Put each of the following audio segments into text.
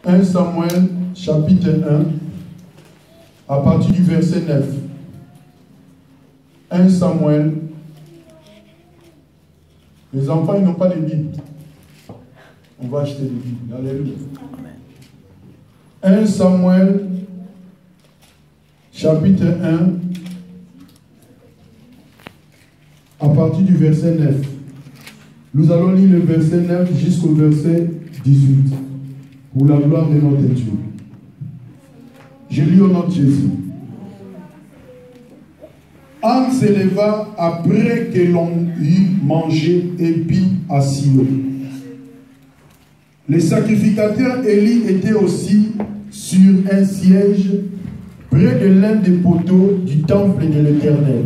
1 Samuel, chapitre 1, à partir du verset 9. 1 Samuel. Les enfants, ils n'ont pas de Bible. On va acheter des Bibles. Alléluia. 1 Samuel, chapitre 1, à partir du verset 9. Nous allons lire le verset 9 jusqu'au verset 18. Pour la gloire de notre Dieu. Je lis au nom de Jésus. Anne s'éleva après que l'on eut mangé et bu à Silo. Les sacrificateurs Élie étaient aussi sur un siège près de l'un des poteaux du temple de l'Éternel.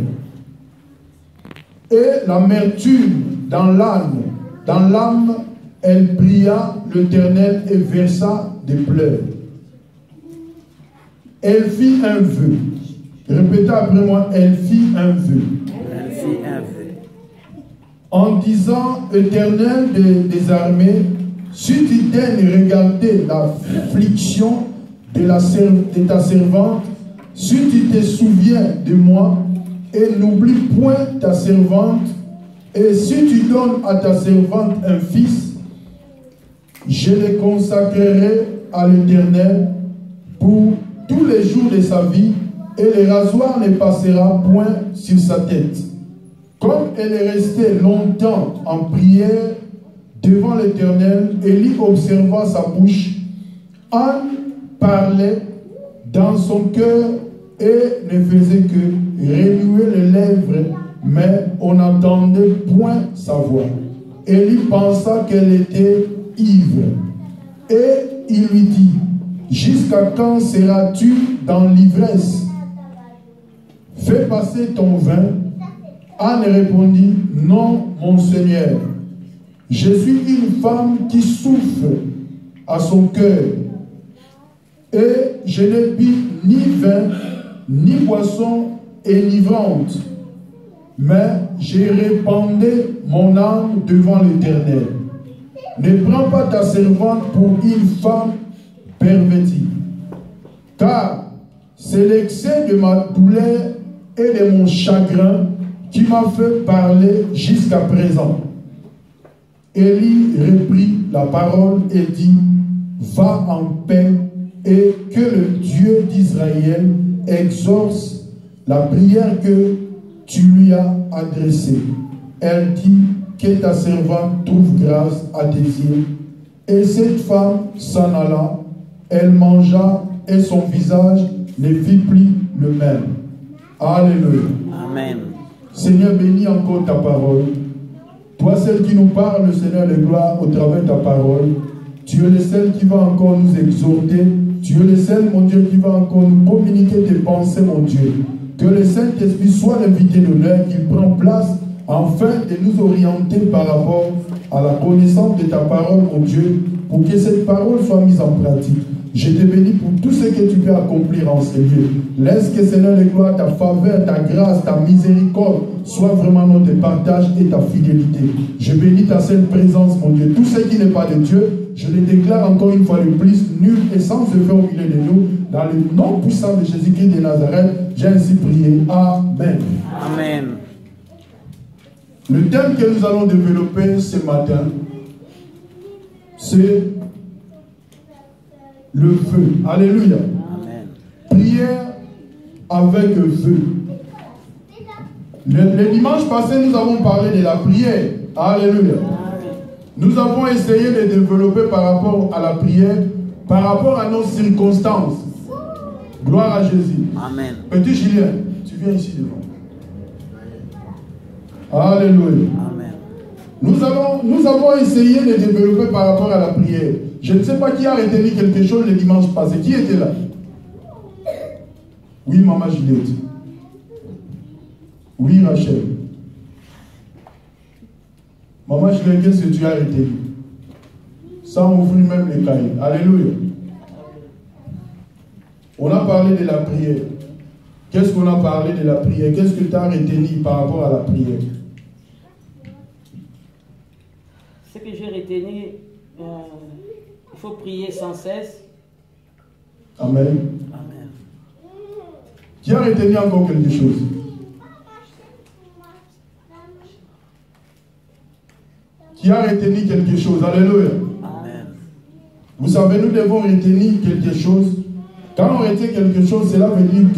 Et l'amertume dans l'âme, elle pria l'Éternel et versa des pleurs. Elle fit un vœu. Répétez après moi, elle fit un vœu. Elle fit un vœu. En disant, Éternel des armées, si tu daignes regarder l'affliction de ta servante, si tu te souviens de moi, et n'oublie point ta servante, et si tu donnes à ta servante un fils, je le consacrerai à l'Éternel pour tous les jours de sa vie, et le rasoir ne passera point sur sa tête. Comme elle est restée longtemps en prière devant l'Éternel, Élie observa sa bouche. Anne parlait dans son cœur et ne faisait que remuer les lèvres, mais on n'entendait point sa voix. Élie pensa qu'elle était ivre. Et il lui dit, jusqu'à quand seras-tu dans l'ivresse? Fais passer ton vin. Anne répondit, non, mon Seigneur. Je suis une femme qui souffre à son cœur. Et je n'ai bu ni vin, ni boisson enivrante. Mais j'ai répandu mon âme devant l'Éternel. Ne prends pas ta servante pour une femme pervertie. Car c'est l'excès de ma douleur et de mon chagrin qui m'a fait parler jusqu'à présent. Élie reprit la parole et dit, va en paix et que le Dieu d'Israël exauce la prière que tu lui as adressée. Elle dit, que ta servante trouve grâce à tes yeux. Et cette femme s'en alla, elle mangea et son visage ne fit plus le même. Alléluia. Amen. Seigneur, bénis encore ta parole. Toi, celle qui nous parle, Seigneur de gloire, au travers de ta parole. Tu es le seul qui va encore nous exhorter. Tu es le seul, mon Dieu, qui va encore nous communiquer tes pensées, mon Dieu. Que le Saint-Esprit soit l'invité d'honneur, qu'il prend place afin de nous orienter par rapport à la connaissance de ta parole, mon Dieu, pour que cette parole soit mise en pratique. Je te bénis pour tout ce que tu peux accomplir en ce lieu. Laisse que, Seigneur de gloire, ta faveur, ta grâce, ta miséricorde soit vraiment notre partage et ta fidélité. Je bénis ta seule présence, mon Dieu. Tout ce qui n'est pas de Dieu, je le déclare encore une fois de plus, nul et sans effet au milieu de nous. Dans le nom puissant de Jésus-Christ de Nazareth, j'ai ainsi prié. Amen. Amen. Le thème que nous allons développer ce matin, c'est le feu. Alléluia. Amen. Prière avec le feu. Le dimanche passé, nous avons parlé de la prière. Alléluia. Nous avons essayé de développer par rapport à la prière, par rapport à nos circonstances. Gloire à Jésus. Amen. Petit Julien, tu viens ici devant. Alléluia. Amen. Nous avons essayé de développer par rapport à la prière. Je ne sais pas qui a retenu quelque chose le dimanche passé. Qui était là? Oui, maman Juliette. Oui, Rachel. Maman Juliette, qu'est-ce que tu as retenu? Sans ouvrir même les cahiers. Alléluia. On a parlé de la prière. Qu'est-ce qu'on a parlé de la prière? Qu'est-ce que tu as retenu par rapport à la prière? Ce que j'ai retenu, il faut prier sans cesse. Amen. Amen. Qui a retenu encore quelque chose? Qui a retenu quelque chose? Alléluia. Amen. Vous savez, nous devons retenir quelque chose. Quand on retient quelque chose, cela veut dire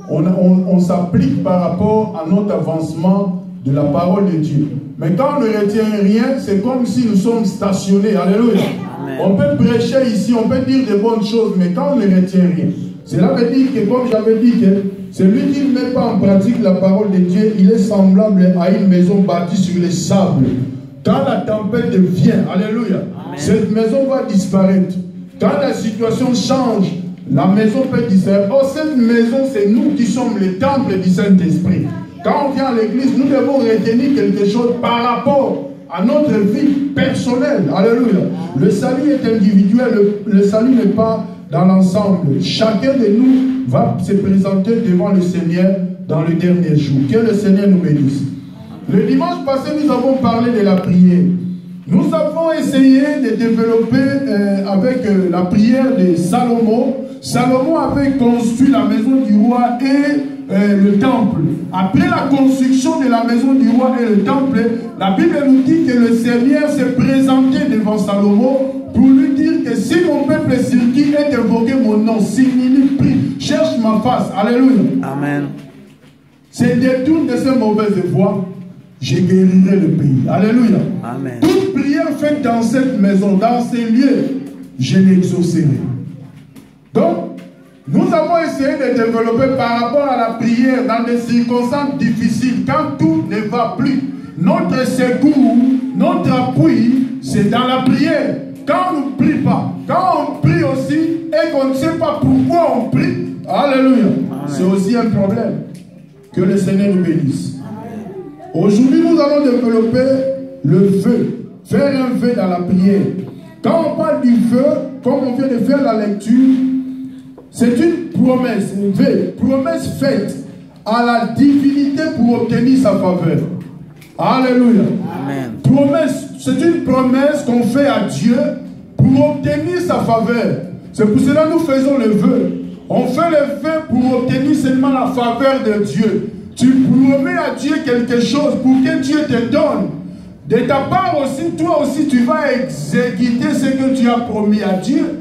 qu'on s'applique par rapport à notre avancement de la parole de Dieu. Mais quand on ne retient rien, c'est comme si nous sommes stationnés. Alléluia. Amen. On peut prêcher ici, on peut dire de bonnes choses, mais quand on ne retient rien, cela veut dire que, comme j'avais dit, que celui qui ne met pas en pratique la parole de Dieu, il est semblable à une maison bâtie sur les sables. Quand la tempête vient, alléluia, Amen. cette maison va disparaître. Quand la situation change, la maison peut disparaître. Oh, cette maison, c'est nous qui sommes les temples du Saint-Esprit. Quand on vient à l'église, nous devons retenir quelque chose par rapport à notre vie personnelle. Alléluia. Le salut est individuel, le salut n'est pas dans l'ensemble. Chacun de nous va se présenter devant le Seigneur dans le dernier jour. Que le Seigneur nous bénisse. Le dimanche passé, nous avons parlé de la prière. Nous avons essayé de développer avec la prière de Salomon. Salomon avait construit la maison du roi et le temple. Après la construction de la maison du roi et le temple, la Bible nous dit que le Seigneur s'est présenté devant Salomon pour lui dire que si mon peuple sur qui est invoqué mon nom, s'il prie, cherche ma face. Alléluia. Amen. C'est détourne de ces mauvaises voies, je guérirai le pays. Alléluia. Amen. Toute prière faite dans cette maison, dans ces lieux, je l'exaucerai. Donc, nous avons essayé de développer par rapport à la prière dans des circonstances difficiles, quand tout ne va plus. Notre secours, notre appui, c'est dans la prière. Quand on ne prie pas, quand on prie aussi et qu'on ne sait pas pourquoi on prie, alléluia, c'est aussi un problème. Que le Seigneur nous bénisse. Aujourd'hui, nous allons développer le vœu, faire un vœu dans la prière. Quand on parle du vœu, comme on vient de faire la lecture, c'est une promesse, une vœu, promesse faite à la divinité pour obtenir sa faveur. Alléluia. Amen. Promesse, c'est une promesse qu'on fait à Dieu pour obtenir sa faveur. C'est pour cela que nous faisons le vœu. On fait le vœu pour obtenir seulement la faveur de Dieu. Tu promets à Dieu quelque chose pour que Dieu te donne. De ta part aussi, toi aussi, tu vas exécuter ce que tu as promis à Dieu.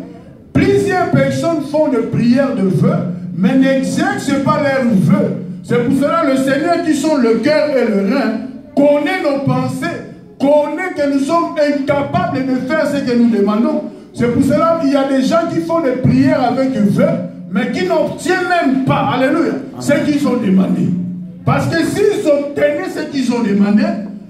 Plusieurs personnes font des prières de vœux, mais n'exercent pas leurs vœux. C'est pour cela que le Seigneur qui sont le cœur et le rein connaît nos pensées, connaît que nous sommes incapables de faire ce que nous demandons. C'est pour cela qu'il y a des gens qui font des prières avec vœux, mais qui n'obtiennent même pas, alléluia, ce qu'ils ont demandé. Parce que s'ils obtenaient ce qu'ils ont demandé,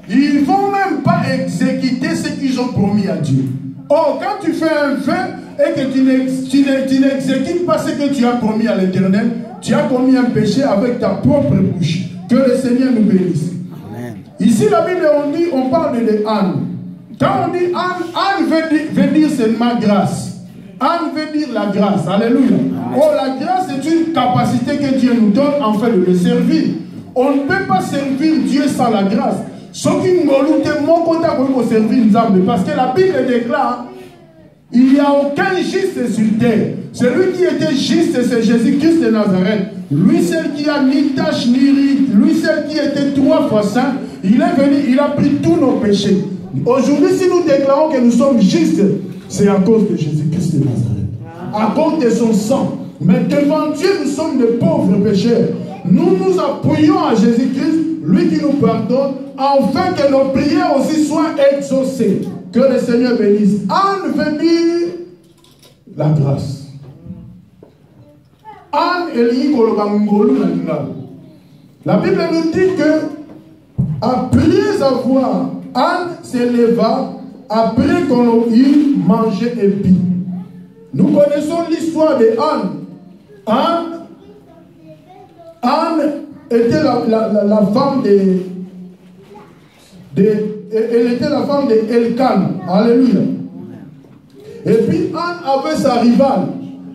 ils ne vont même pas exécuter ce qu'ils ont promis à Dieu. Or, quand tu fais un vœu et que tu n'exécutes pas ce que tu as promis à l'Éternel, tu as commis un péché avec ta propre bouche. Que le Seigneur nous bénisse. Amen. Ici, la Bible, on parle de Anne. Quand on dit Anne, Anne veut dire seulement grâce. Anne veut dire la grâce. Alléluia. Oh, la grâce est une capacité que Dieu nous donne en fait de le servir. On ne peut pas servir Dieu sans la grâce. Ce qui nous lutte, mon côté pour servir Nzambe, parce que la Bible déclare il n'y a aucun juste sur terre. Celui qui était juste, c'est Jésus-Christ de Nazareth. Lui seul qui a ni tache ni ride, lui seul qui était 3 fois saint, il est venu, il a pris tous nos péchés. Aujourd'hui, si nous déclarons que nous sommes justes, c'est à cause de Jésus-Christ de Nazareth. À cause de son sang. Mais devant Dieu, nous sommes de pauvres pécheurs. Nous nous appuyons à Jésus-Christ, lui qui nous pardonne, afin que nos prières aussi soient exaucées. Que le Seigneur bénisse. Anne veut dire la grâce. Anne est la Bible nous dit que après avoir, Anne s'éleva après qu'on eut mangé et bu. Nous connaissons l'histoire de Anne. Anne était la femme elle était la femme d'Elkan. Alléluia. Et puis Anne avait sa rivale.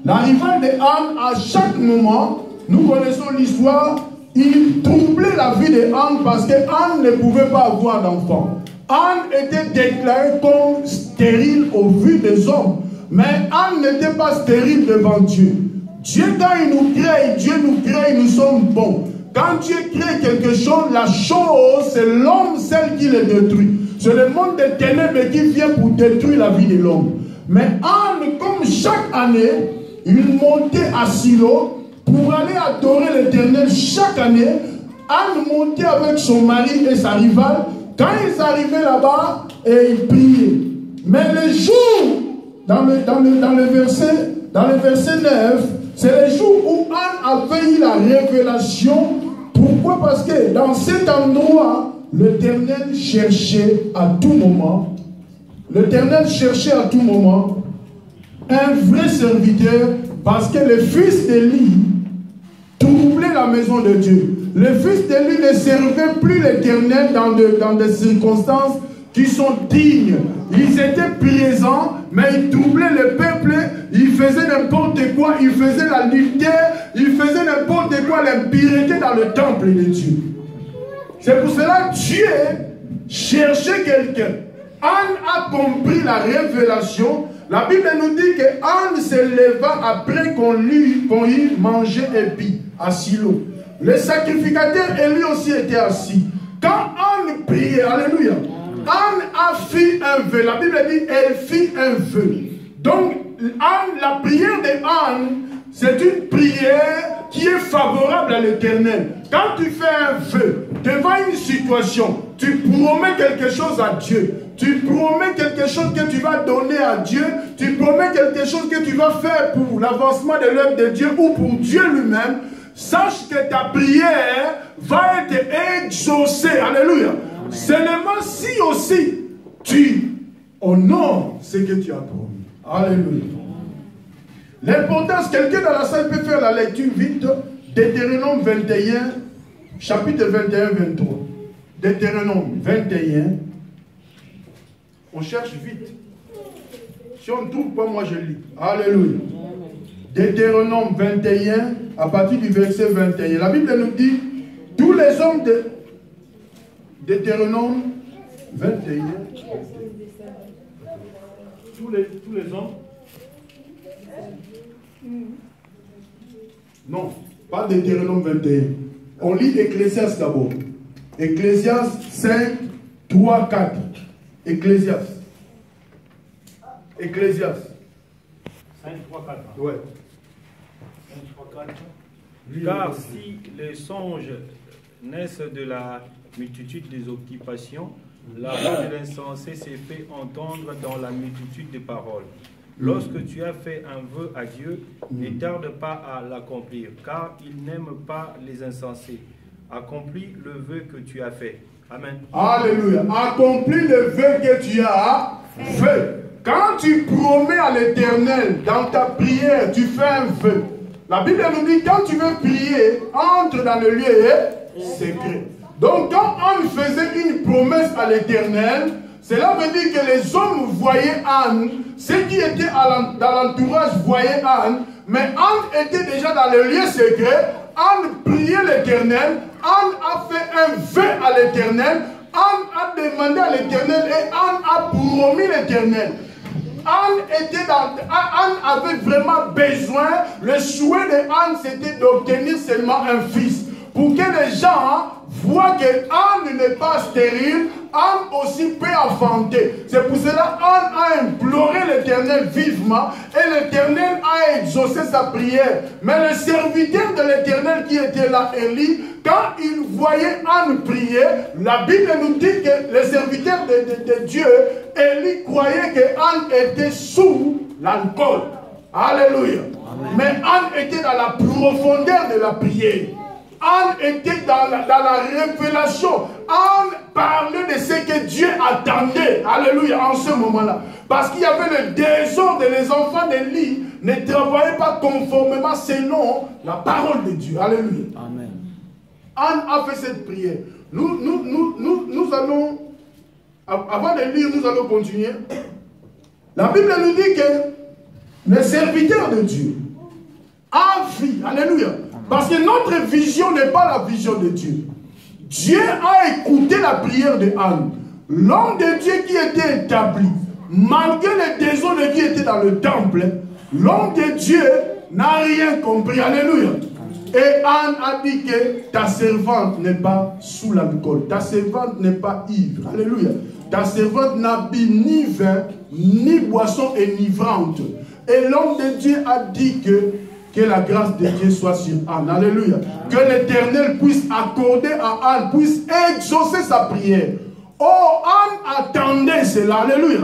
La rivale de Anne, à chaque moment, nous connaissons l'histoire, il troublait la vie de Anne parce que Anne ne pouvait pas avoir d'enfant. Anne était déclarée comme stérile au vu des hommes. Mais Anne n'était pas stérile devant Dieu. Dieu, quand il nous crée, nous sommes bons. Quand Dieu crée quelque chose, la chose, c'est l'homme, celle qui le détruit. C'est le monde des ténèbres qui vient pour détruire la vie de l'homme. Mais Anne, comme chaque année, il montait à Silo pour aller adorer l'Éternel chaque année. Anne montait avec son mari et sa rivale. Quand ils arrivaient là-bas, et ils priaient. Mais le jour, dans le verset 9, c'est le jour où Anne avait eu la révélation. Pourquoi? Parce que dans cet endroit, l'Éternel cherchait à tout moment. L'Éternel cherchait à tout moment un vrai serviteur, parce que le fils d'Élie troublait la maison de Dieu. Le fils d'Élie ne servait plus l'Éternel dans des circonstances qui sont dignes. Ils étaient présents, mais ils troublaient le peuple, ils faisaient n'importe quoi, ils faisaient la lumière, ils faisaient n'importe quoi, l'impureté dans le temple de Dieu. C'est pour cela que Dieu cherchait quelqu'un. Anne a compris la révélation. La Bible nous dit que Anne se leva après qu'on y mangeait et bu à Silo. Le sacrificateur Élie aussi était assis. Quand Anne priait, alléluia, Anne a fait un vœu. La Bible dit elle fit un vœu. Donc Anne, la prière de Anne, c'est une prière qui est favorable à l'Éternel. Quand tu fais un vœu devant une situation, tu promets quelque chose à Dieu. Tu promets quelque chose que tu vas donner à Dieu. Tu promets quelque chose que tu vas faire pour l'avancement de l'œuvre de Dieu ou pour Dieu lui-même. Sache que ta prière va être exaucée. Alléluia. Seulement si aussi tu honores ce que tu as promis. Alléluia. L'importance, quelqu'un dans la salle peut faire la lecture vite. Deutéronome 21, chapitre 21-23. Deutéronome 21. On cherche vite. Si on ne trouve pas, moi je lis. Alléluia. Deutéronome 21, à partir du verset 21. La Bible nous dit, tous les hommes de Deutéronome 21, tous les hommes, non, pas Deutéronome 21. On lit Ecclésiaste d'abord. Ecclésiaste 5, 3, 4. Ecclésiaste. 5, 3, 4. Ouais. 5, 3, 4. Car si les songes naissent de la multitude des occupations, la voix de l'insensé s'est fait entendre dans la multitude des paroles. Lorsque tu as fait un vœu à Dieu, ne tarde pas à l'accomplir, car il n'aime pas les insensés. Accomplis le vœu que tu as fait. Amen. Alléluia. Accomplis le vœu que tu as fait. Quand tu promets à l'Éternel dans ta prière, tu fais un vœu. La Bible nous dit, quand tu veux prier, entre dans le lieu secret. Donc quand on faisait une promesse à l'Éternel, cela veut dire que les hommes voyaient Anne, ceux qui étaient dans l'entourage voyaient Anne, mais Anne était déjà dans le lieu secret. Anne priait l'Éternel, Anne a fait un vœu à l'Éternel, Anne a demandé à l'Éternel et Anne a promis l'Éternel. Anne avait vraiment besoin, le souhait de Anne c'était d'obtenir seulement un fils. Pour que les gens voient que Anne n'est pas stérile, Anne aussi peut enfanter. C'est pour cela Anne a imploré l'Éternel vivement et l'Éternel a exaucé sa prière. Mais le serviteur de l'Éternel qui était là, Élie, quand il voyait Anne prier, la Bible nous dit que le serviteur de Dieu, Élie, croyait que Anne était sous l'alcool. Alléluia. Amen. Mais Anne était dans la profondeur de la prière. Anne était dans la révélation. Anne parlait de ce que Dieu attendait. Alléluia, en ce moment-là. Parce qu'il y avait le désordre. Les enfants d'Élie ne travaillaient pas conformément selon la parole de Dieu. Alléluia. Amen. Anne a fait cette prière. Nous allons, avant de lire, nous allons continuer. La Bible nous dit que le serviteur de Dieu a vu. Alléluia. Parce que notre vision n'est pas la vision de Dieu. Dieu a écouté la prière de Anne. L'homme de Dieu qui était établi. malgré les désordres qui étaient dans le temple, l'homme de Dieu n'a rien compris. Alléluia. Et Anne a dit que ta servante n'est pas sous l'alcool. Ta servante n'est pas ivre. Alléluia. Ta servante n'a bu ni vin, ni boisson enivrante. Et l'homme de Dieu a dit que la grâce de Dieu soit sur Anne. Alléluia. Que l'Éternel puisse accorder à Anne, puisse exaucer sa prière. Oh, Anne attendait cela. Alléluia.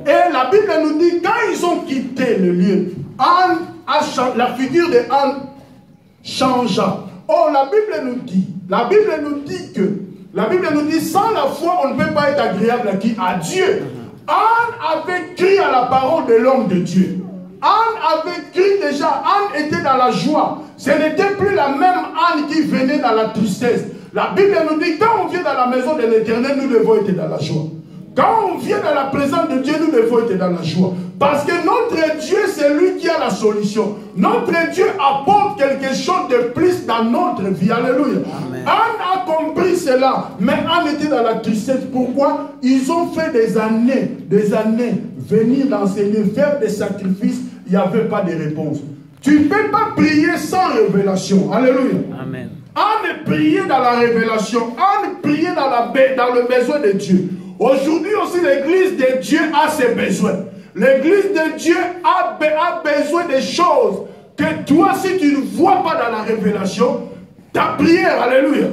Et la Bible nous dit, quand ils ont quitté le lieu, Anne a changé, la figure de Anne changea. Oh, la Bible nous dit, sans la foi, on ne peut pas être agréable à qui? À Dieu. Anne avait crié à la parole de l'homme de Dieu. Anne avait crié déjà, Anne était dans la joie. Ce n'était plus la même Anne qui venait dans la tristesse. La Bible nous dit, quand on vient dans la maison de l'Éternel, nous devons être dans la joie. Quand on vient dans la présence de Dieu, nous devons être dans la joie. Parce que notre Dieu, c'est lui qui a la solution. Notre Dieu apporte quelque chose de plus dans notre vie. Alléluia. Amen. Anne a compris cela. Mais Anne était dans la tristesse. Pourquoi? Ils ont fait des années, venir dans ces lieux, faire des sacrifices. Il n'y avait pas de réponse. Tu ne peux pas prier sans révélation. Alléluia. Amen. Anne priait dans la révélation. Anne priait dans le besoin de Dieu. Aujourd'hui aussi, l'église de Dieu a ses besoins. L'église de Dieu a besoin des choses que toi, si tu ne vois pas dans la révélation, ta prière, alléluia,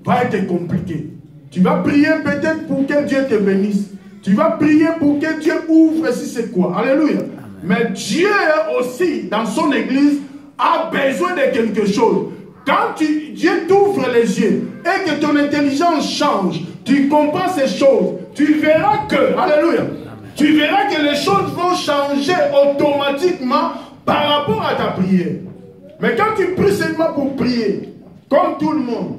va être compliquée. Tu vas prier peut-être pour que Dieu te bénisse. Tu vas prier pour que Dieu ouvre si c'est quoi. Alléluia. Amen. Mais Dieu aussi, dans son église, a besoin de quelque chose. Quand Dieu t'ouvre les yeux et que ton intelligence change, tu comprends ces choses, tu verras que, alléluia, tu verras que les choses vont changer automatiquement par rapport à ta prière. Mais quand tu pries seulement pour prier, comme tout le monde,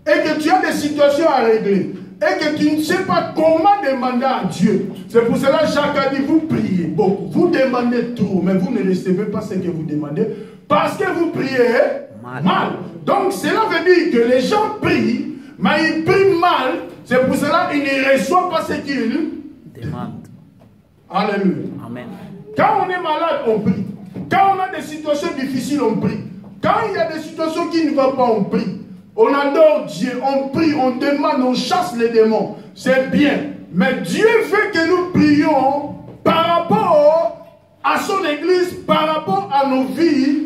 et que tu as des situations à régler, et que tu ne sais pas comment demander à Dieu, c'est pour cela que Jacques a dit, vous priez beaucoup, vous demandez trop, mais vous ne recevez pas ce que vous demandez, parce que vous priez mal. Donc cela veut dire que les gens prient, mais ils prient mal. C'est pour cela qu'ils ne reçoivent pas ce qu'ils demandent. Alléluia. Amen. Quand on est malade, on prie. Quand on a des situations difficiles, on prie. Quand il y a des situations qui ne vont pas, on prie. On adore Dieu, on prie, on demande, on chasse les démons. C'est bien. Mais Dieu veut que nous prions par rapport à son église, par rapport à nos vies,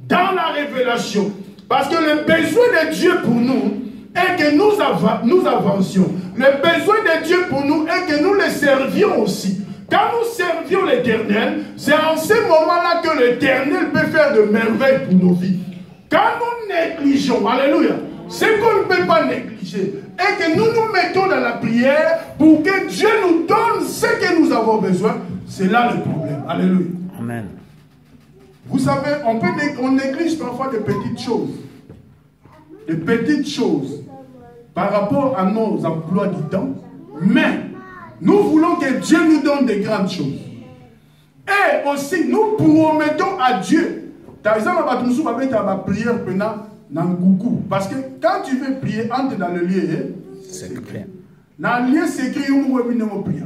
dans la révélation. Parce que le besoin de Dieu pour nous est que nous avancions. Le besoin de Dieu pour nous est que nous le servions aussi. Quand nous servions l'Éternel, c'est en ce moment-là que l'Éternel peut faire de merveilles pour nos vies. Quand nous négligeons, alléluia, ce qu'on ne peut pas négliger, et que nous nous mettons dans la prière pour que Dieu nous donne ce que nous avons besoin, c'est là le problème. Alléluia. Amen. Vous savez, on néglige parfois des petites choses. Des petites choses par rapport à nos emplois du temps. Mais nous voulons que Dieu nous donne des grandes choses. Et aussi, nous promettons à Dieu. Par exemple, nous avons la prière pendant Nangoukou. Parce que quand tu veux prier, entre dans le lieu secret. Dans le lieu secret, tu peux prier.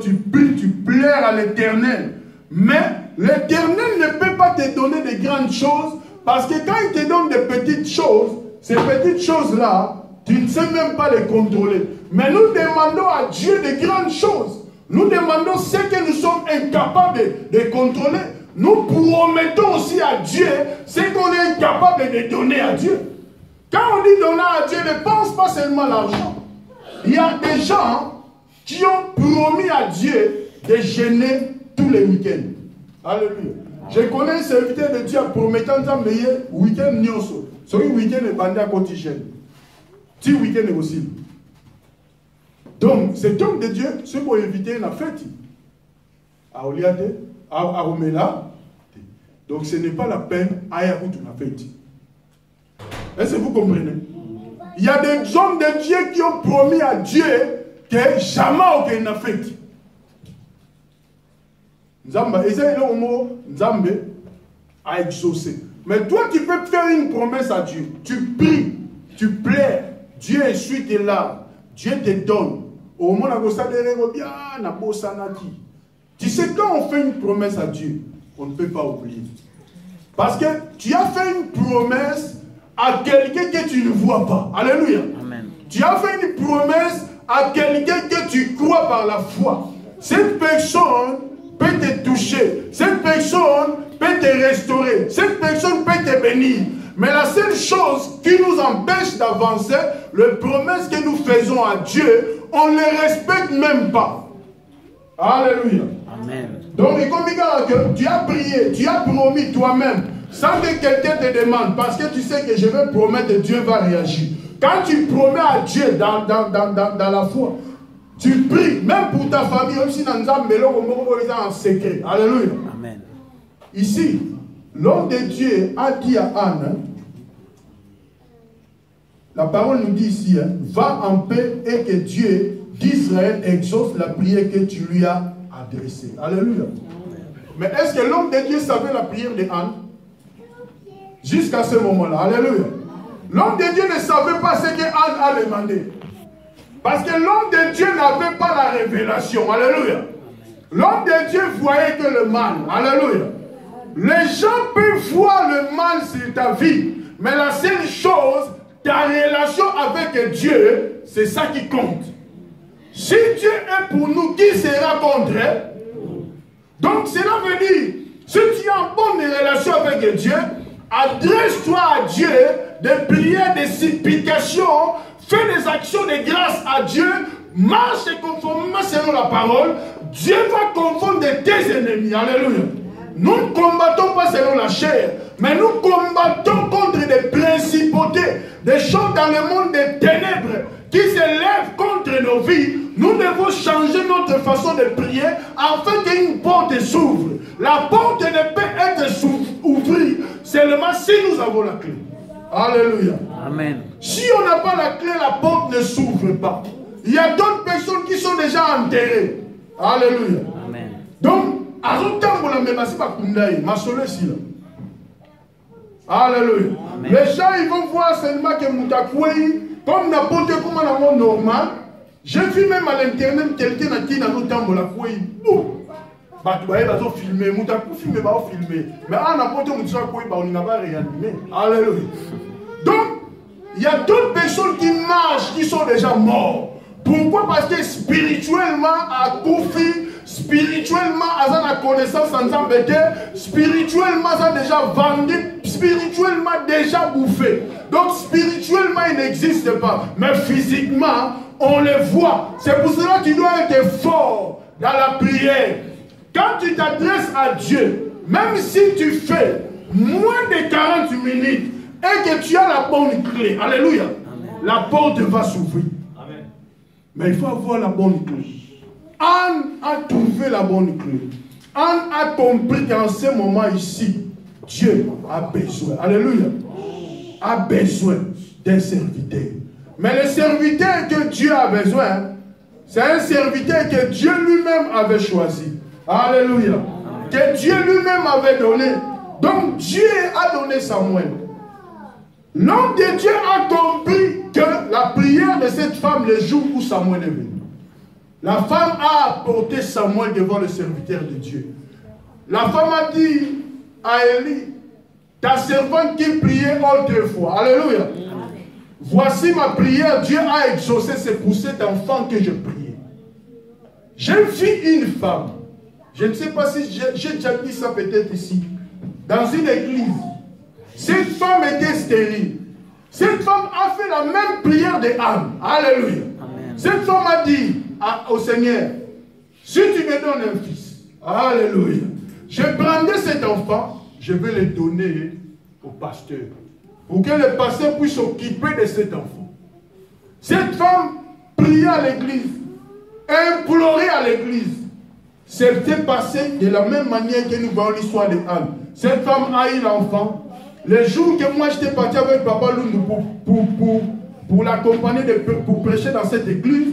Tu pries, tu pleures à l'Éternel. Mais l'Éternel ne peut pas te donner de grandes choses. Parce que quand il te donne des petites choses, ces petites choses-là, tu ne sais même pas les contrôler. Mais nous demandons à Dieu de grandes choses. Nous demandons ce que nous sommes incapables de contrôler. Nous promettons aussi à Dieu ce qu'on est incapable de donner à Dieu. Quand on dit donner à Dieu, ne pense pas seulement à l'argent. Il y a des gens qui ont promis à Dieu de jeûner tous les week-ends. Alléluia. Je connais un serviteur de Dieu promettant de payer week-end nyoso. Ce week-end est bandé à côté jeune. Si week-end est possible. Donc, cet homme de Dieu, c'est pour éviter la fête. À Oliade, à Omela. Donc, ce n'est pas la peine à y avoir la fête. Est-ce que vous comprenez? Il y a des hommes de Dieu qui ont promis à Dieu que jamais aucun n'a fait. Nzamba, Nzambe a exaucé. Mais toi, tu peux faire une promesse à Dieu. Tu pries, tu pleures. Dieu essuie tes larmes. Dieu te donne. Au moins, tu sais, quand on fait une promesse à Dieu, on ne peut pas oublier. Parce que tu as fait une promesse à quelqu'un que tu ne vois pas. Alléluia. Amen. Tu as fait une promesse à quelqu'un que tu crois par la foi. Cette personne peut te toucher. Cette personne peut te restaurer. Cette personne peut te bénir. Mais la seule chose qui nous empêche d'avancer, les promesses que nous faisons à Dieu, on ne les respecte même pas. Alléluia. Amen. Donc, comme tu as prié, tu as promis toi-même, sans que quelqu'un te demande, parce que tu sais que je vais promettre, Dieu va réagir. Quand tu promets à Dieu dans la foi, tu pries, même pour ta famille, même si dans en secret. Alléluia. Amen. Ici, l'homme de Dieu a dit à Anne, la parole nous dit ici, va en paix et que Dieu d'Israël exauce la prière que tu lui as adressée. Alléluia. Mais est-ce que l'homme de Dieu savait la prière de Anne? Jusqu'à ce moment-là. Alléluia. L'homme de Dieu ne savait pas ce que Anne a demandé. Parce que l'homme de Dieu n'avait pas la révélation. Alléluia. L'homme de Dieu voyait que le mal. Alléluia. Les gens peuvent voir le mal sur ta vie. Mais la seule chose, ta relation avec Dieu, c'est ça qui compte. Si Dieu est pour nous, qui sera contre? Donc cela veut dire, si tu as une bonne relation avec Dieu, adresse-toi à Dieu, des prières, des supplications, fais des actions de grâce à Dieu, marche conformément selon la parole, Dieu va confondre tes ennemis. Alléluia. Nous ne combattons pas selon la chair, mais nous combattons contre des principautés, des choses dans le monde des ténèbres qui se lèvent contre nos vies. Nous devons changer notre façon de prier afin qu'une porte s'ouvre. La porte ne peut être ouverte seulement si nous avons la clé. Alléluia. Amen. Si on n'a pas la clé, la porte ne s'ouvre pas. Il y a d'autres personnes qui sont déjà enterrées. Alléluia. Amen. Donc, alléluia. Les gens ils vont voir seulement que Moutakoui, comme n'importe comment dans le monde normal. J'ai vu même à l'internet quelqu'un qui n'a pas temps de la couille. Bah, tu vas filmer, Moutakou filmer, va filmer. Mais à n'importe où on n'a pas réanimé. Alléluia. Donc, il y a d'autres personnes qui marchent, qui sont déjà morts. Pourquoi? Parce que spirituellement, à Koufi, spirituellement, à la connaissance en Zambété, spirituellement, ça a déjà vendu, spirituellement, déjà bouffé. Donc, spirituellement, il n'existe pas. Mais physiquement, on le voit. C'est pour cela que tu dois être fort dans la prière. Quand tu t'adresses à Dieu, même si tu fais moins de 40 minutes et que tu as la bonne clé, alléluia, la porte va s'ouvrir. Mais il faut avoir la bonne clé. Anne a trouvé la bonne clé. Anne a compris qu'en ce moment ici, Dieu a besoin, alléluia, a besoin d'un serviteur. Mais le serviteur que Dieu a besoin, c'est un serviteur que Dieu lui-même avait choisi. Alléluia. Que Dieu lui-même avait donné. Donc Dieu a donné Samuel. L'homme de Dieu a compris que la prière de cette femme, le jour où Samuel est venu, la femme a apporté Samuel devant le serviteur de Dieu. La femme a dit à Élie, ta servante qui priait autrefois, alléluia, voici ma prière, Dieu a exaucé, c'est pour cet enfant que je priais. J'ai vu une femme, je ne sais pas si j'ai déjà dit ça peut-être ici, dans une église. Cette femme était stérile. Cette femme a fait la même prière de Anne. Alléluia. Amen. Cette femme a dit au Seigneur, si tu me donnes un fils, alléluia, je prendrai cet enfant, je vais le donner au pasteur, pour que le pasteur puisse s'occuper de cet enfant. Cette femme priait à l'église, implorait à l'église. C'était passé de la même manière que nous voyons l'histoire de Anne. Cette femme a eu l'enfant. Le jour que moi j'étais parti avec Papa Lundu pour l'accompagner, pour prêcher dans cette église,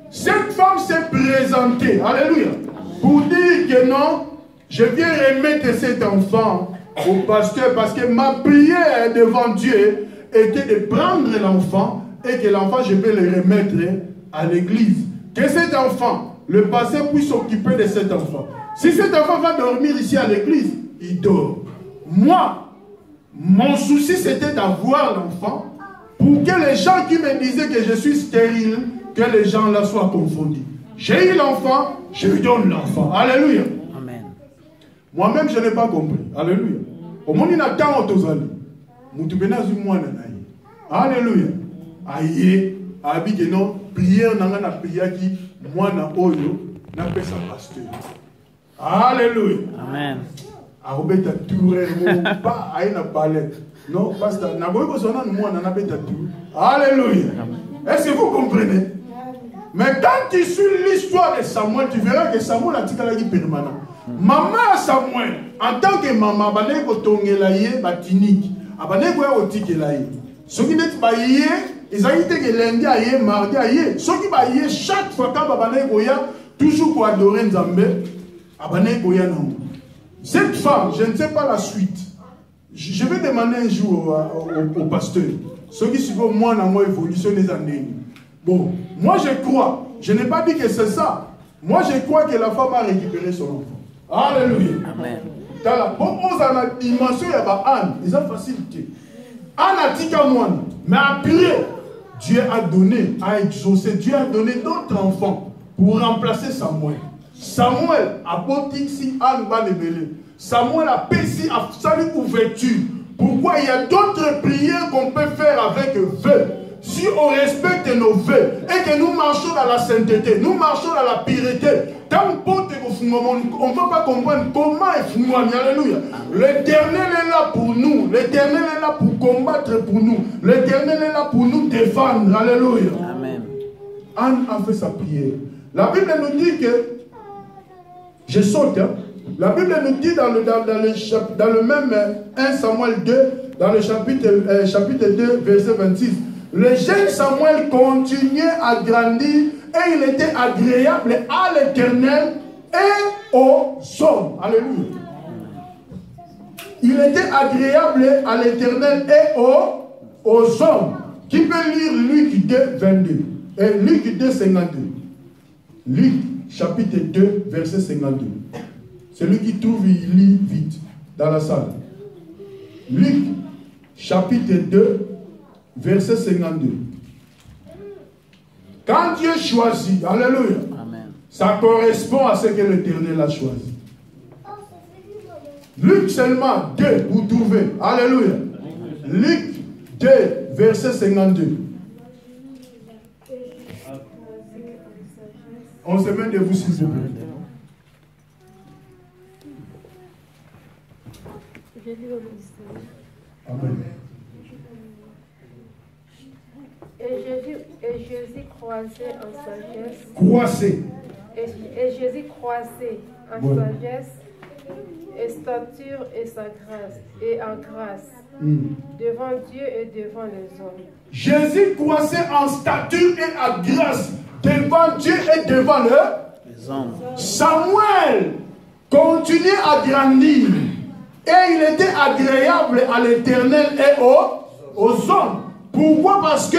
cette femme s'est présentée, alléluia, pour dire que non, je viens remettre cet enfant au pasteur parce que ma prière devant Dieu était de prendre l'enfant et que l'enfant je vais le remettre à l'église. Que que cet enfant, le pasteur, puisse s'occuper de cet enfant. Si cet enfant va dormir ici à l'église, il dort. Moi, mon souci c'était d'avoir l'enfant pour que les gens qui me disaient que je suis stérile, que les gens là soient confondus. J'ai eu l'enfant, je lui donne l'enfant. Alléluia. Amen. Moi-même, je n'ai pas compris. Alléluia. Au monde, il y a tant d'autres années. Alléluia. Aïe, habite non, prière n'a pas prière qui, moi na oyo, n'a pas sa pasteur. Alléluia. Amen. Arobeta touré, pas aïe na balai. Non, pasteur, n'a pas besoin de moi, n'a pas tout. Alléluia. Est-ce que vous comprenez? Mais quand tu suis l'histoire de Samuel, tu verras que Samuel a dit qu'il est permanent. Maman Samuel, en tant que maman, elle a dit batinik, elle a dit qu'elle a dit. Ce qui n'est pas hier, ils ont dit que lundi a hier, mardi a hier. Ce qui va hier, chaque fois quand elle a dit toujours pour adorer Nzambe, elle a dit cette femme, je ne sais pas la suite. Je vais demander un jour au pasteur. Ceux qui suivent moi dans mon évolution des années. Bon, moi je crois, je n'ai pas dit que c'est ça. Moi je crois que la femme a récupéré son enfant. Alléluia. Amen. Dans la dimension, il y a Anne, ils ont facilité. Anne a dit qu'à moi, mais après, Dieu a donné, a exaucé, Dieu a donné d'autres enfants pour remplacer Samuel. Samuel a porté si Anne va le mêler. Samuel a péci, a sali ouverture. Pourquoi il y a d'autres prières qu'on peut faire avec vœux? Si on respecte nos vœux et que nous marchons dans la sainteté, nous marchons dans la pureté, tant on ne va pas comprendre comment est fou. Alléluia. L'Éternel est là pour nous. L'Éternel est là pour combattre pour nous. L'Éternel est là pour nous défendre. Alléluia. Amen. Anne a fait sa prière. La Bible nous dit que, je saute, hein? La Bible nous dit dans le même 1 Samuel 2, dans le chapitre 2, verset 26, le jeune Samuel continuait à grandir et il était agréable à l'Éternel et aux hommes. Alléluia. Il était agréable à l'Éternel et aux hommes. Qui peut lire Luc 2, 22 et Luc 2, 52. Luc chapitre 2, verset 52. Celui qui trouve, il lit vite dans la salle. Luc chapitre 2, verset 52. Quand Dieu choisit, alléluia, Amen. ça correspond à ce que l'Éternel a choisi. Luc seulement 2 pour trouver, alléluia. Luc 2, verset 52. On se met debout s'il vous plaît. Amen. Et Jésus croisait en sagesse. Croissez. Et Jésus croisait en sagesse et stature et sa grâce et en grâce devant Dieu et devant les hommes. Jésus croissait en stature et en grâce devant Dieu et devant les hommes. Samuel continuait à grandir et il était agréable à l'Éternel et aux hommes. Pourquoi? Parce que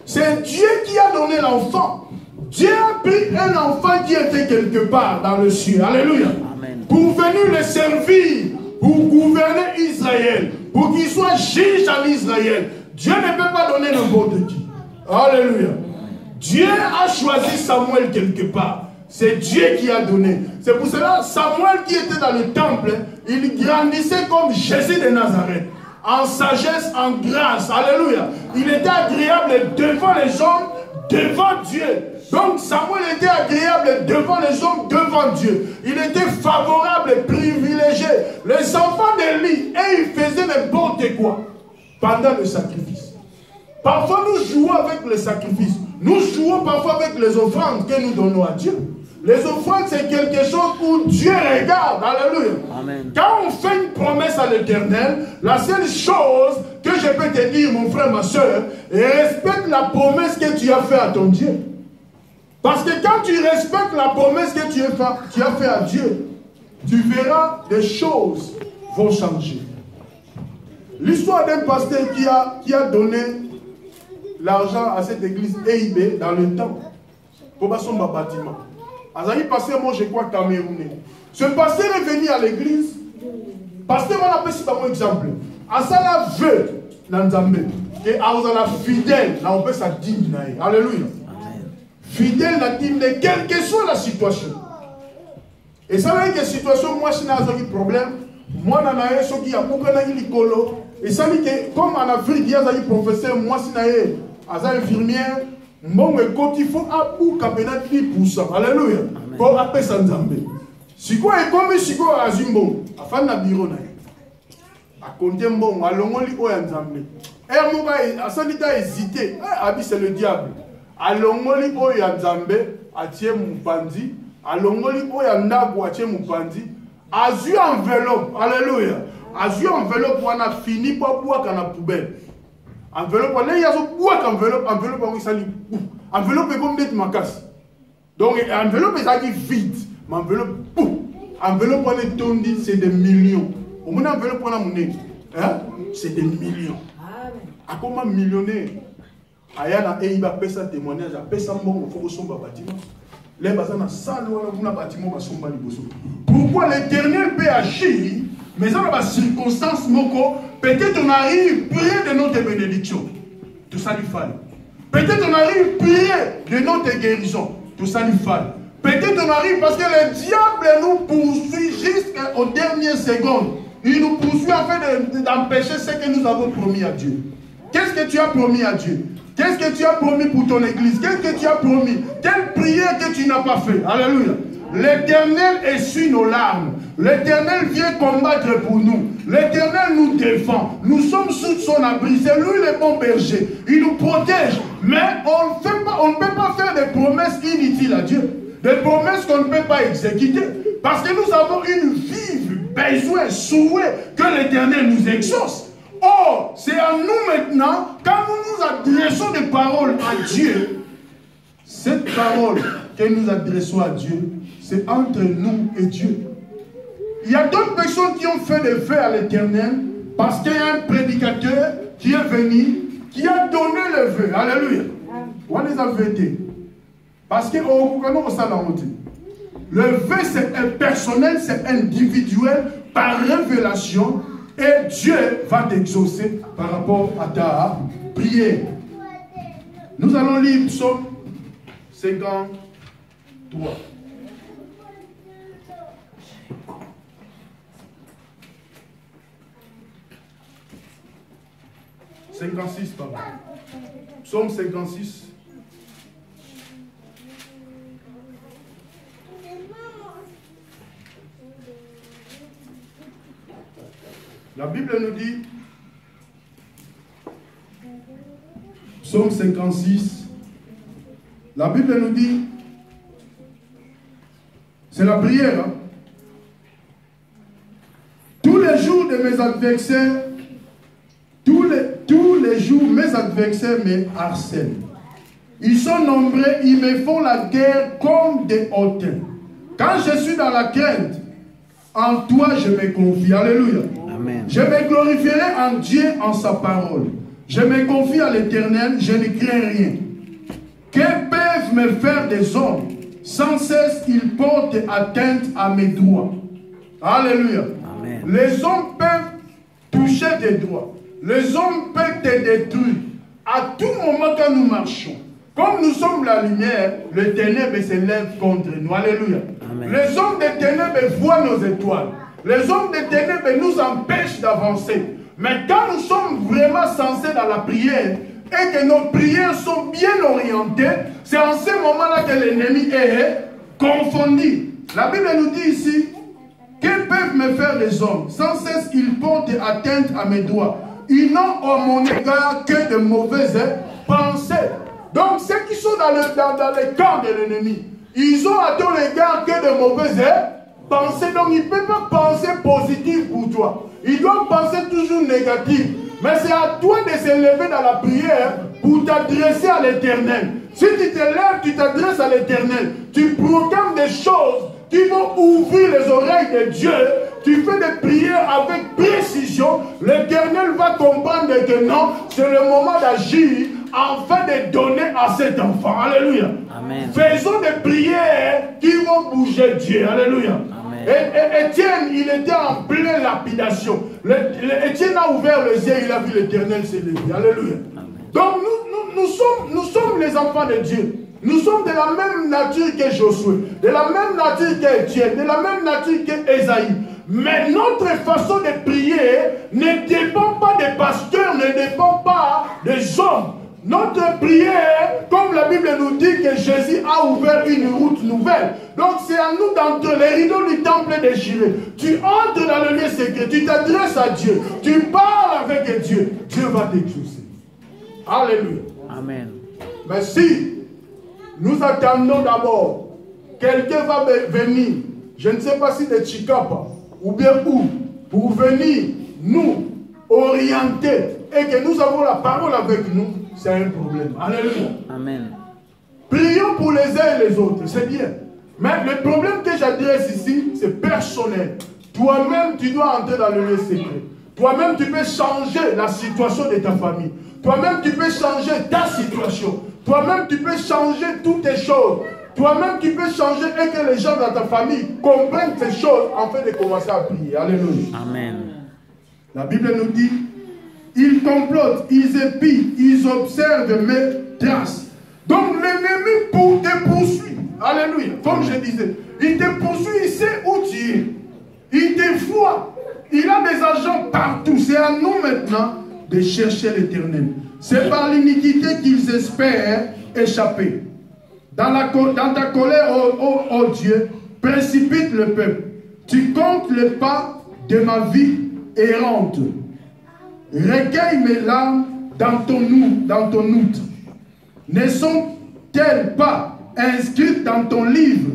c'est Dieu qui a donné l'enfant. Dieu a pris un enfant qui était quelque part dans le ciel. Alléluia. Amen. Pour venir le servir, pour gouverner Israël, pour qu'il soit juge en Israël. Dieu ne peut pas donner n'importe qui. Alléluia. Dieu a choisi Samuel quelque part. C'est Dieu qui a donné. C'est pour cela Samuel qui était dans le temple, il grandissait comme Jésus de Nazareth. En sagesse, en grâce. Alléluia. Il était agréable devant les hommes, devant Dieu. Donc Samuel était agréable devant les hommes, devant Dieu. Il était favorable, privilégié. Les enfants d'Élie, et ils faisaient n'importe quoi pendant le sacrifice. Parfois nous jouons avec le sacrifice. Nous jouons parfois avec les offrandes que nous donnons à Dieu. Les offrandes, c'est quelque chose où Dieu regarde. Alléluia. Amen. Quand on fait une promesse à l'Éternel, la seule chose que je peux te dire, mon frère, ma soeur, respecte la promesse que tu as faite à ton Dieu. Parce que quand tu respectes la promesse que tu as faite à Dieu, tu verras des choses vont changer. L'histoire d'un pasteur qui a donné l'argent à cette église EIB dans le temps. pour son bâtiment. Azali pasteur, moi je crois camerounais. Ce pasteur est venu à l'église. Pasteur, on appelle ça un exemple. Asala veut dans Nzambe. Et Azala fidèle, là on peut ça digne. Alléluia. Fidèle dans digne, quelle que soit la situation. Et ça veut dire que la situation, moi je n'ai pas de problème. Moi je n'ai pas de problème. Et ça veut dire que comme en Afrique, il y a des professeurs, moi je n'ai pas d'infirmière. Bon, il faut abou kapena 10%. Alléluia. Pour appeler ça Nzambe. Si quoi est comme si quoi à Zimbo, à fin de bureau na. À compter bon, à l'ongoli o Nzambe. Et mon gars, à ça il a hésité. Abi c'est le diable. À l'ongoli o Nzambe, à tie mupandi, à l'ongoli o ndago à tie mupandi. A zu enveloppe. Alléluia. A zu enveloppe on a fini pour boire dans la poubelle. Enveloppe, il y a une enveloppe, enveloppe est comme d'être ma casse. Donc, enveloppe est vide. Mais enveloppe, enveloppe, on est tombé, c'est des millions. Au moins, enveloppe, on a monnaie. C'est des millions. À comment millionnaire? Ayana, et il va payer ça témoignage, il va ça bon, il faut que son bâtiment. Les bazars dans salle, on a un bâtiment, on va pourquoi l'Éternel peut agir, mais dans la circonstance, peut-être on arrive prier de notre bénédiction. Tout ça lui fallait. Peut-être on arrive prier de notre guérison. Tout ça lui fallait. Peut-être on arrive parce que le diable nous poursuit jusqu'aux dernières secondes. Il nous poursuit afin d'empêcher ce que nous avons promis à Dieu. Qu'est-ce que tu as promis à Dieu? Qu'est-ce que tu as promis pour ton église? Qu'est-ce que tu as promis? Quelle prière que tu n'as pas fait? Alléluia. L'Éternel essuie nos larmes. L'Éternel vient combattre pour nous. L'Éternel nous défend. Nous sommes sous son abri. C'est lui le bon berger. Il nous protège. Mais on ne peut pas faire des promesses inutiles à Dieu. Des promesses qu'on ne peut pas exécuter. Parce que nous avons une vive besoin, souhait que l'Éternel nous exauce. Or, c'est à nous maintenant, quand nous nous adressons des paroles à Dieu, cette parole que nous adressons à Dieu, c'est entre nous et Dieu. Il y a d'autres personnes qui ont fait des vœux à l'Éternel parce qu'il y a un prédicateur qui est venu, qui a donné le vœu. Alléluia. On les a vêtés. Parce que le vœu c'est personnel, c'est individuel, par révélation, et Dieu va t'exaucer par rapport à ta prière. Nous allons lire Psaume 53. Pardon. Psaume 56. La Bible nous dit, Psaume 56, la Bible nous dit, c'est la prière. Hein? Tous les jours de mes adversaires, tous les jours, mes adversaires me harcèlent. Ils sont nombreux, ils me font la guerre comme des hautains. Quand je suis dans la crainte, en toi je me confie. Alléluia. Amen. Je me glorifierai en Dieu, en sa parole. Je me confie à l'Éternel, je ne crains rien. Que peuvent me faire des hommes? Sans cesse, ils portent atteinte à mes droits. Alléluia. Amen. Les hommes peuvent toucher tes droits. Les hommes peuvent te détruire. À tout moment quand nous marchons, comme nous sommes la lumière, le ténèbre s'élève contre nous. Alléluia. Amen. Les hommes des ténèbres voient nos étoiles. Les hommes des ténèbres nous empêchent d'avancer. Mais quand nous sommes vraiment censés dans la prière et que nos prières sont bien orientées, c'est en ce moment-là que l'ennemi est confondu. La Bible nous dit ici, que peuvent me faire les hommes? Sans cesse, ils portent atteinte à mes droits. Ils n'ont à mon égard que de mauvaises pensées. Donc ceux qui sont dans le camp de l'ennemi, ils ont à ton égard que de mauvaises pensées. Donc ils ne peuvent pas penser positif pour toi. Ils doivent penser toujours négatif. Mais c'est à toi de se lever dans la prière pour t'adresser à l'Éternel. Si tu te lèves, tu t'adresses à l'Éternel. Tu proclames des choses qui vont ouvrir les oreilles de Dieu. Tu fais des prières avec précision. L'Éternel va comprendre que non, c'est le moment d'agir afin de donner à cet enfant. Alléluia. Amen. Faisons des prières qui vont bouger Dieu. Alléluia. Et Étienne, il était en pleine lapidation. Étienne a ouvert les yeux, il a vu l'Éternel s'élever. Alléluia. Donc nous sommes les enfants de Dieu. Nous sommes de la même nature que Josué, de la même nature qu'Étienne, de la même nature qu'Ésaïe. Mais notre façon de prier ne dépend pas des pasteurs, ne dépend pas des hommes. Notre prière, comme la Bible nous dit que Jésus a ouvert une route nouvelle. Donc c'est à nous d'entrer, les rideaux du temple déchirés. Tu entres dans le lieu secret, tu t'adresses à Dieu, tu parles avec Dieu. Dieu va t'exaucer. Alléluia. Amen. Mais si nous attendons d'abord, quelqu'un va venir, je ne sais pas si de Chikapa, ou bien où, pour venir nous orienter et que nous avons la parole avec nous, c'est un problème. Alléluia. Amen. Prions pour les uns et les autres, c'est bien. Mais le problème que j'adresse ici, c'est personnel. Toi-même, tu dois entrer dans le lieu secret. Toi-même, tu peux changer la situation de ta famille. Toi-même, tu peux changer ta situation. Toi-même, tu peux changer toutes tes choses. Toi-même, tu peux changer et que les gens dans ta famille comprennent ces choses afin de commencer à prier. Alléluia. Amen. La Bible nous dit, ils complotent, ils épient, ils observent mes traces. Donc l'ennemi te poursuit. Alléluia. Comme je disais, il te poursuit, il sait où tu es. Il te voit. Il a des agents partout. C'est à nous maintenant de chercher l'Éternel. C'est par l'iniquité qu'ils espèrent échapper. Dans ta colère, ô Dieu, précipite le peuple. Tu comptes les pas de ma vie errante. Recueille mes larmes dans ton outre. Ne sont-elles pas inscrites dans ton livre?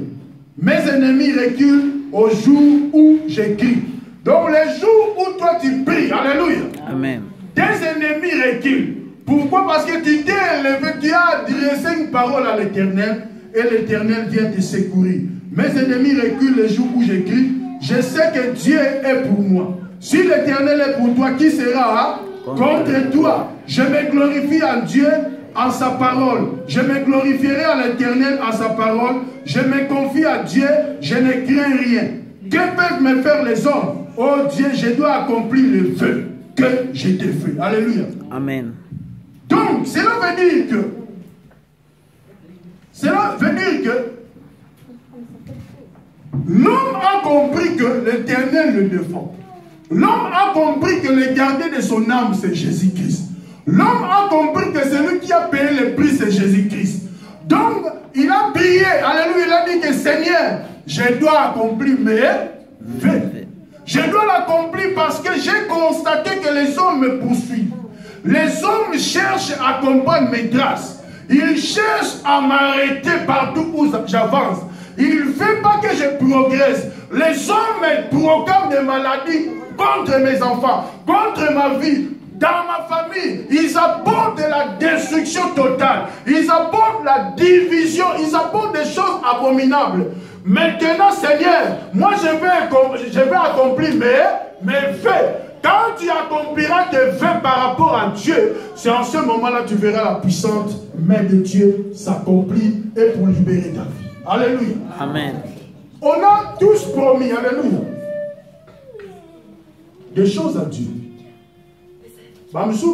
Mes ennemis reculent au jour où j'écris. Donc les jours où toi tu pries, alléluia. Amen. Tes ennemis reculent. Pourquoi? Parce que tu t'es élevé, tu as adressé une parole à l'Éternel et l'Éternel vient te secourir. Mes ennemis reculent les jours où j'écris. Je sais que Dieu est pour moi. Si l'Éternel est pour toi, qui sera contre toi? Je me glorifie en Dieu, en sa parole. Je me glorifierai à l'Éternel, en sa parole. Je me confie à Dieu, je ne crains rien. Que peuvent me faire les hommes? Oh Dieu, je dois accomplir le vœu que je t'ai fait. Alléluia. Amen. Donc, cela veut dire que l'homme a compris que l'Éternel le défend. L'homme a compris que le gardien de son âme, c'est Jésus-Christ. L'homme a compris que celui qui a payé le prix, c'est Jésus-Christ. Donc, il a prié. Alléluia. Il a dit que Seigneur, je dois accomplir mes vœux. Je dois l'accomplir parce que j'ai constaté que les hommes me poursuivent. Les hommes cherchent à comprendre mes traces. Ils cherchent à m'arrêter partout où j'avance. Ils ne veulent pas que je progresse. Les hommes me proclament des maladies contre mes enfants, contre ma vie, dans ma famille. Ils apportent la destruction totale. Ils apportent la division. Ils apportent des choses abominables. Maintenant, Seigneur, moi je vais accomplir mes faits. Quand tu accompliras tes vœux par rapport à Dieu, c'est en ce moment-là que tu verras la puissante main de Dieu s'accomplir et pour libérer ta vie. Alléluia. Amen. On a tous promis, alléluia, des choses à Dieu. Alléluia.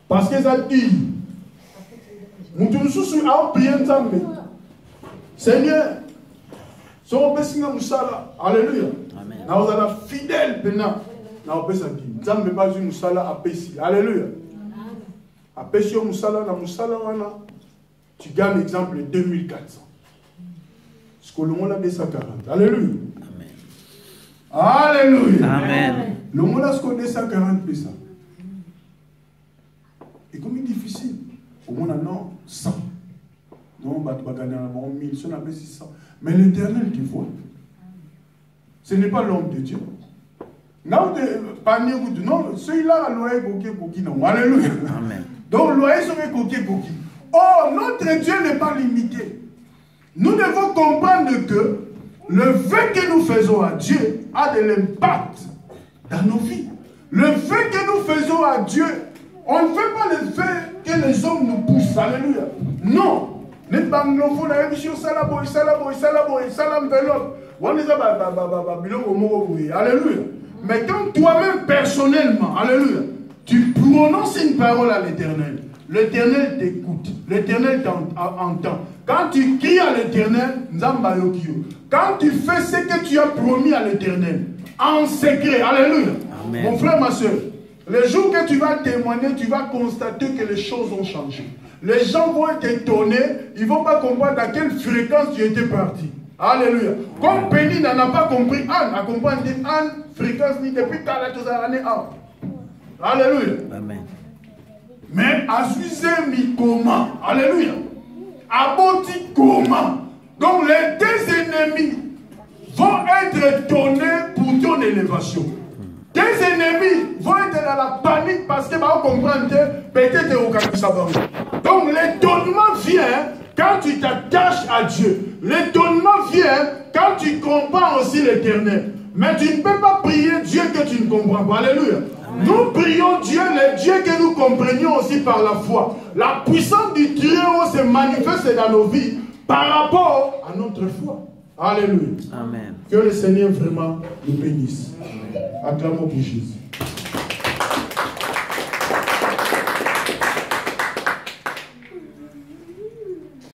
Parce que ça dit, Seigneur, alléluia. Nous sommes fidèles alléluia. Tu gagnes l'exemple 2400. Ce que l'on a 240. Alléluia. Alléluia. Amen. Le monde a ce qu'on 240 plus ça. Et comme il est difficile, au monde a non 100. Non, bah tu vas gagner 1000, on a 600. Mais l'Éternel qui voit, ce n'est pas l'homme de Dieu. Non, celui-là a loyer coquille, non. Alléluia. Amen. Donc, loyer serait coquille. Oh, notre Dieu n'est pas limité. Nous devons comprendre que le vœu que nous faisons à Dieu a de l'impact dans nos vies. Le fait que nous faisons à Dieu, on ne fait pas le fait que les hommes nous poussent. Alléluia. Non. Les banglofos, la émission, salaboy, salaboy, salaboy, salam velope. Alléluia. Mais quand toi-même, personnellement, alléluia, tu prononces une parole à l'Éternel, l'Éternel t'écoute, l'Éternel t'entend. Quand tu cries à l'Éternel, quand tu fais ce que tu as promis à l'Éternel, en secret, alléluia. Amen. Mon frère, ma soeur, le jour que tu vas témoigner, tu vas constater que les choses ont changé. Les gens vont être étonnés, ils ne vont pas comprendre à quelle fréquence tu étais parti. Alléluia. Comme Penny n'en a pas compris, Anne a compris Anne, fréquence ni depuis toutes les années. Alléluia. Amen. Mais Azuzé mi comment? Alléluia. Aboti comment? Donc les deux ennemis vont être étonnés pour ton élévation. Tes ennemis vont être dans la panique parce qu'ils vont comprendre que peut-être au Kakisabari. Donc l'étonnement vient quand tu t'attaches à Dieu. L'étonnement vient quand tu comprends aussi l'Éternel. Mais tu ne peux pas prier Dieu que tu ne comprends pas. Alléluia. Amen. Nous prions Dieu, le Dieu que nous comprenions aussi par la foi. La puissance du Très-Haut se manifeste dans nos vies par rapport à notre foi. Alléluia. Amen. Que le Seigneur vraiment nous bénisse. Acclamons pour Jésus.